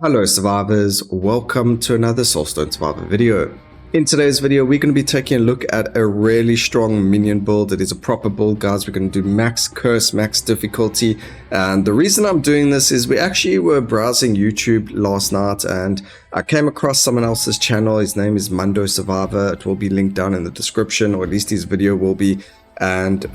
Hello survivors, welcome to another Soulstone survivor video. In today's video we're going to be taking a look at a really strong minion build. It is a proper build, guys. We're going to do max curse, max difficulty, and the reason I'm doing this is we actually were browsing YouTube last night and I came across someone else's channel. His name is Mundo Survivor. It will be linked down in the description, or at least his video will be. And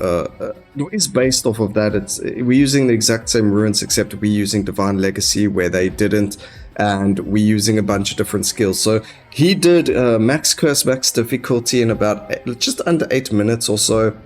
it's based off of that. We're using the exact same runes, except we're using Divine Legacy where they didn't, and we're using a bunch of different skills. So he did max curse, max difficulty in about just under 8 minutes or so,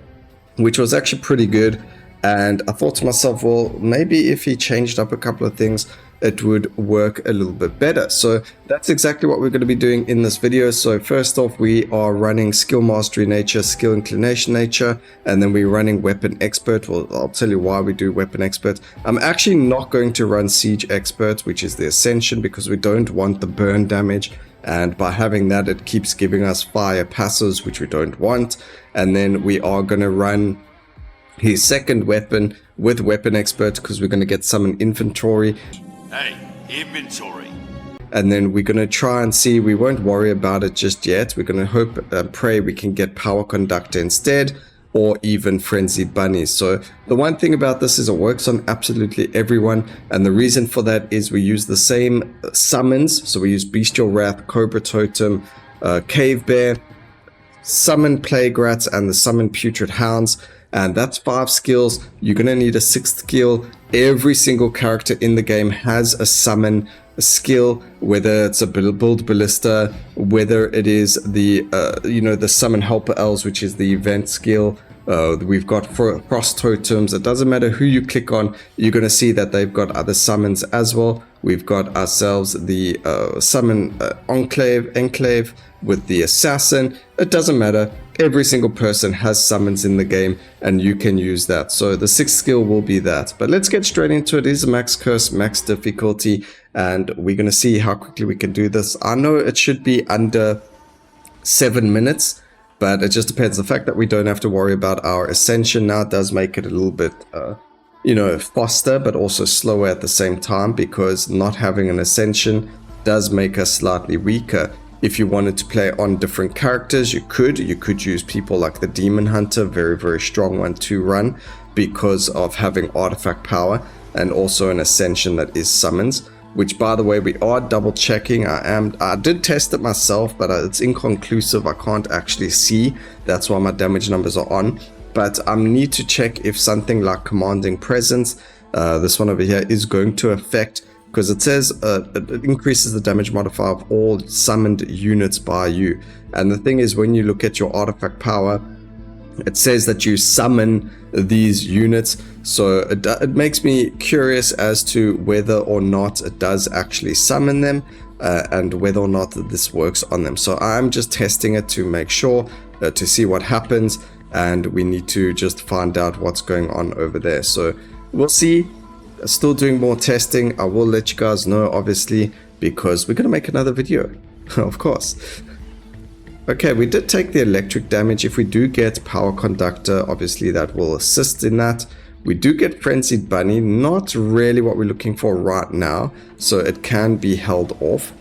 which was actually pretty good. And I thought to myself, well, maybe if he changed up a couple of things, it would work a little bit better. So that's exactly what we're going to be doing in this video. So first off, we are running skill mastery nature, skill inclination nature, and then we're running weapon expert. Well, I'll tell you why we do weapon expert. I'm actually not going to run siege expert, which is the ascension, because we don't want the burn damage. And by having that, it keeps giving us fire passes, which we don't want. And then we are going to run his second weapon with weapon expert, because we're going to get summon inventory. Hey, inventory. And then we're going to try and see, we won't worry about it just yet. We're going to hope and pray we can get power conductor instead, or even frenzied bunnies. So the one thing about this is it works on absolutely everyone. And the reason for that is we use the same summons. So we use bestial wrath, cobra totem, cave bear, summon plague rats, and the summon putrid hounds. And that's 5 skills. You're going to need a 6th skill. Every single character in the game has a summon skill, whether it's a build ballista, whether it is the the summon helper elves, which is the event skill. We've got frost totems. It doesn't matter who you click on, you're going to see that they've got other summons as well. We've got ourselves the summon enclave with the assassin. It doesn't matter. Every single person has summons in the game, and you can use that. So the 6th skill will be that. But let's get straight into it. It is a max curse, max difficulty, and we're going to see how quickly we can do this. I know it should be under 7 minutes, but it just depends. The fact that we don't have to worry about our ascension now does make it a little bit faster, but also slower at the same time, because not having an ascension does make us slightly weaker. If you wanted to play on different characters, you could use people like the Demon Hunter, very, very strong one to run because of having artifact power, and also an ascension that is summons, which, by the way, we are double checking. I did test it myself, but it's inconclusive. I can't actually see. That's why my damage numbers are on. But I need to check if something like commanding presence, this one over here, is going to affect, because it says it increases the damage modifier of all summoned units by you. And the thing is, when you look at your artifact power, it says that you summon these units. So it makes me curious as to whether or not it does actually summon them, and whether or not this works on them. So I'm just testing it to make sure, to see what happens, and we need to just find out what's going on over there. So we'll see. Still doing more testing. I will let you guys know, obviously, because we're going to make another video, of course. Okay, we did take the electric damage. If we do get power conductor, obviously that will assist in that. We do get frenzied bunny, not really what we're looking for right now, so it can be held off.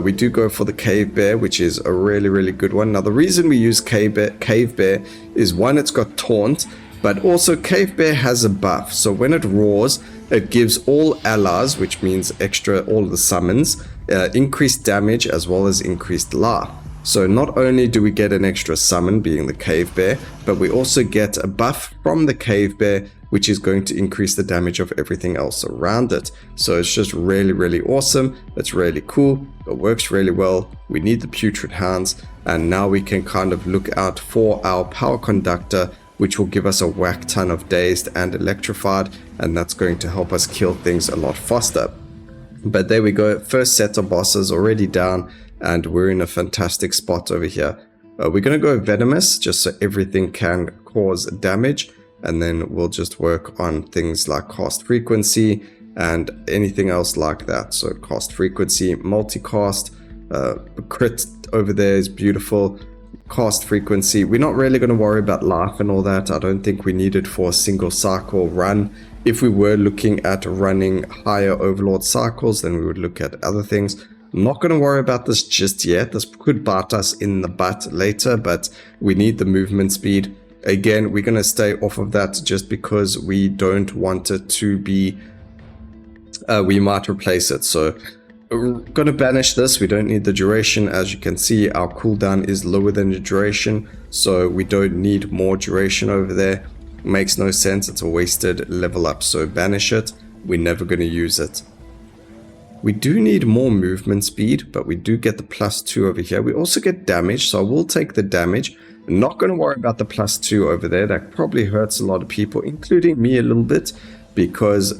We do go for the cave bear, which is a really, really good one. Now, the reason we use cave bear is, one, it's got taunt, but also cave bear has a buff. So when it roars, it gives all allies, which means all the summons, increased damage as well as increased life. So not only do we get an extra summon, being the cave bear, but we also get a buff from the cave bear, which is going to increase the damage of everything else around it. So it's just really, really awesome. It's really cool. It works really well. We need the putrid hounds, and now we can kind of look out for our power conductor, which will give us a whack ton of dazed and electrified, and that's going to help us kill things a lot faster. But there we go. First set of bosses already down, and we're in a fantastic spot over here. We're going to go venomous, just so everything can cause damage, and then we'll just work on things like cast frequency and anything else like that. So cast frequency, multicast, crit over there is beautiful. cast frequency. We're not really going to worry about life and all that. I don't think we need it for a single cycle run. If we were looking at running higher overlord cycles, then we would look at other things. I'm not going to worry about this just yet. This could bite us in the butt later, but we need the movement speed. Again, we're going to stay off of that just because we don't want it to be... we might replace it. So we're going to banish this. We don't need the duration. As you can see, our cooldown is lower than the duration, so we don't need more duration over there. Makes no sense. It's a wasted level up, so banish it. We're never going to use it. We do need more movement speed, but we do get the +2 over here. We also get damage, so I will take the damage. I'm not going to worry about the +2 over there. That probably hurts a lot of people, including me a little bit, because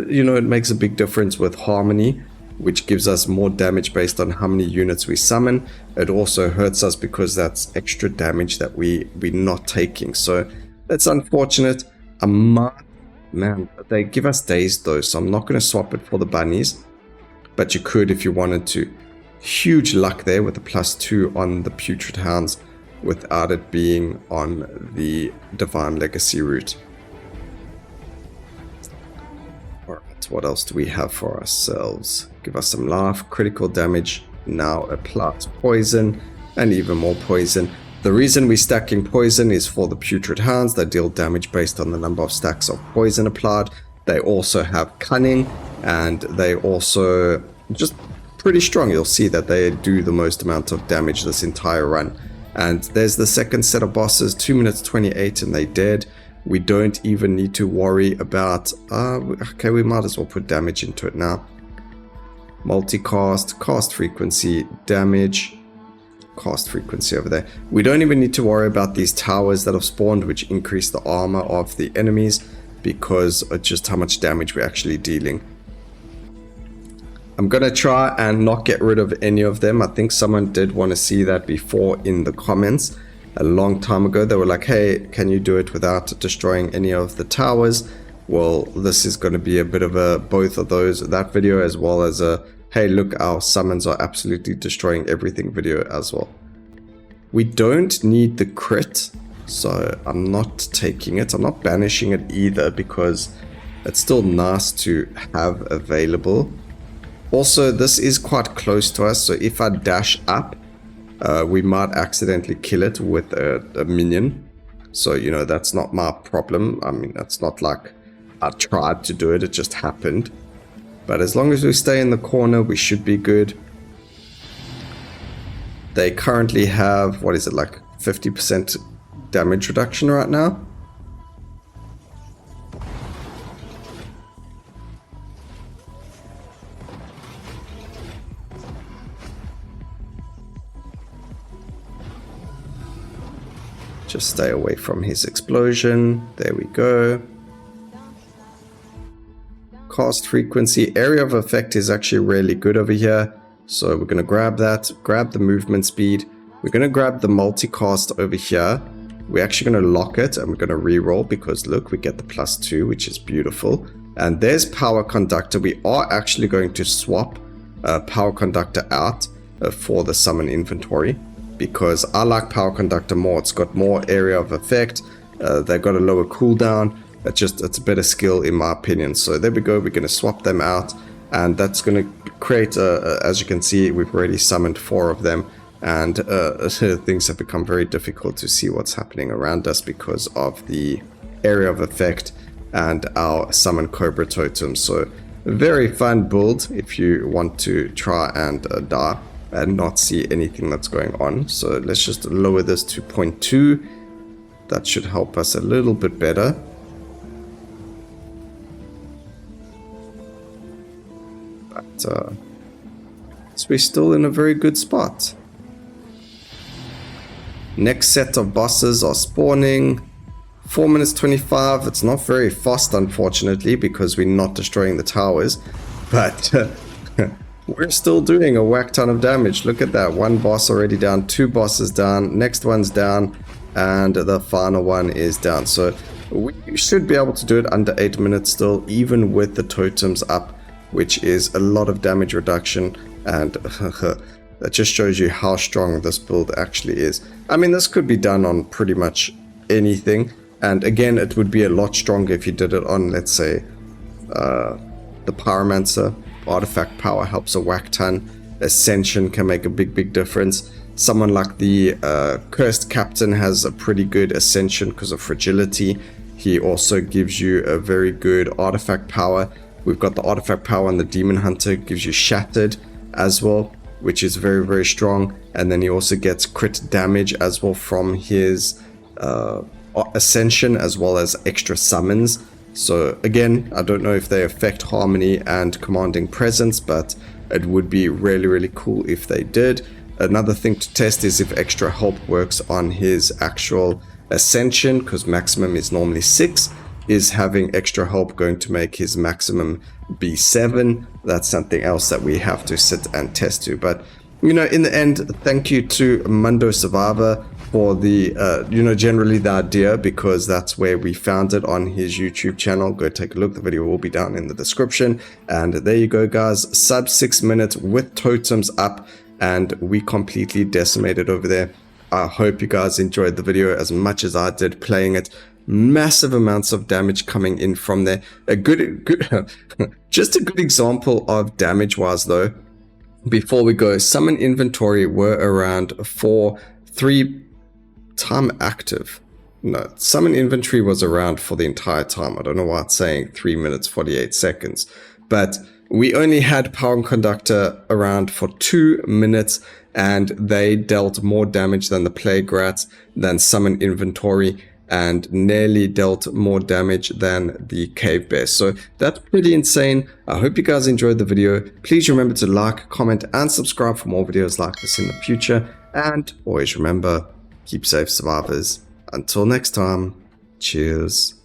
you know, it makes a big difference with harmony, which gives us more damage based on how many units we summon. It also hurts us because that's extra damage that we're not taking. So that's unfortunate. Man, they give us days though, so I'm not going to swap it for the bunnies, but you could if you wanted to. Huge luck there with the +2 on the Putrid Hounds without it being on the Divine Legacy route. Alright, what else do we have for ourselves? Give us some life, critical damage, now applies poison, and even more poison. The reason we're stacking poison is for the Putrid Hounds. They deal damage based on the number of stacks of poison applied. They also have cunning, and they also just pretty strong. You'll see that they do the most amount of damage this entire run. And there's the second set of bosses, 2 minutes 28, and they dead. We don't even need to worry about... okay, we might as well put damage into it now. Multicast, cast frequency, damage... cast frequency over there. We don't even need to worry about these towers that have spawned, which increase the armor of the enemies because of just how much damage we're actually dealing. I'm gonna try and not get rid of any of them. I think someone did want to see that before in the comments a long time ago. They were like, hey, can you do it without destroying any of the towers? Well, this is going to be a bit of a both of those, that video as well as a hey, look, our summons are absolutely destroying everything video as well. We don't need the crit, so I'm not taking it. I'm not banishing it either because it's still nice to have available. Also, this is quite close to us, so if I dash up, we might accidentally kill it with a minion. So, you know, that's not my problem. I mean, that's not like I tried to do it, it just happened. But as long as we stay in the corner, we should be good. They currently have, what is it, like 50% damage reduction right now? Just stay away from his explosion. There we go. Cast frequency, area of effect is actually really good over here. So we're going to grab that, grab the movement speed. We're going to grab the multicast over here. We're actually going to lock it and we're going to reroll because look, we get the +2, which is beautiful. And there's power conductor. We are actually going to swap power conductor out for the summon inventory because I like power conductor more. It's got more area of effect. They've got a lower cooldown. It's a better skill in my opinion. So there we go. We're going to swap them out. And that's going to create, as you can see, we've already summoned 4 of them. And things have become very difficult to see what's happening around us because of the area of effect and our summon Cobra Totem. So very fun build if you want to try and die and not see anything that's going on. So let's just lower this to 0.2. That should help us a little bit better. But so we're still in a very good spot. Next set of bosses are spawning. 4 minutes 25. It's not very fast, unfortunately, because we're not destroying the towers. But we're still doing a whack ton of damage. Look at that. 1 boss already down. 2 bosses down. Next one's down. And the final one is down. So we should be able to do it under 8 minutes still, even with the totems up, which is a lot of damage reduction. And that just shows you how strong this build actually is. I mean, this could be done on pretty much anything, and again, it would be a lot stronger if you did it on, let's say, the Pyromancer. Artifact power helps a whack ton. Ascension can make a big difference. Someone like the Cursed Captain has a pretty good Ascension because of fragility. He also gives you a very good artifact power. We've got the artifact power on the Demon Hunter, gives you Shattered as well, which is very strong. And then he also gets crit damage as well from his Ascension, as well as extra summons. So again, I don't know if they affect Harmony and Commanding Presence, but it would be really cool if they did. Another thing to test is if extra help works on his actual Ascension, because maximum is normally 6. Is having extra help going to make his maximum be 7? That's something else that we have to sit and test to. But you know, in the end, thank you to Mundo Survivor for the generally the idea, because that's where we found it on his YouTube channel. Go take a look. The video will be down in the description. And there you go, guys. Sub 6 minutes with totems up, and we completely decimated over there. I hope you guys enjoyed the video as much as I did playing it. Massive amounts of damage coming in from there. A good just a good example of damage wise though. Before we go, summon inventory were around 3 time active. No, summon inventory was around for the entire time. I don't know why it's saying 3 minutes 48 seconds, but we only had Power Conductor around for 2 minutes, and they dealt more damage than the Plague Rats, than summon inventory, and nearly dealt more damage than the Cave Bear. So that's pretty insane. I hope you guys enjoyed the video. Please remember to like, comment, and subscribe for more videos like this in the future. And always remember, keep safe, survivors. Until next time, cheers.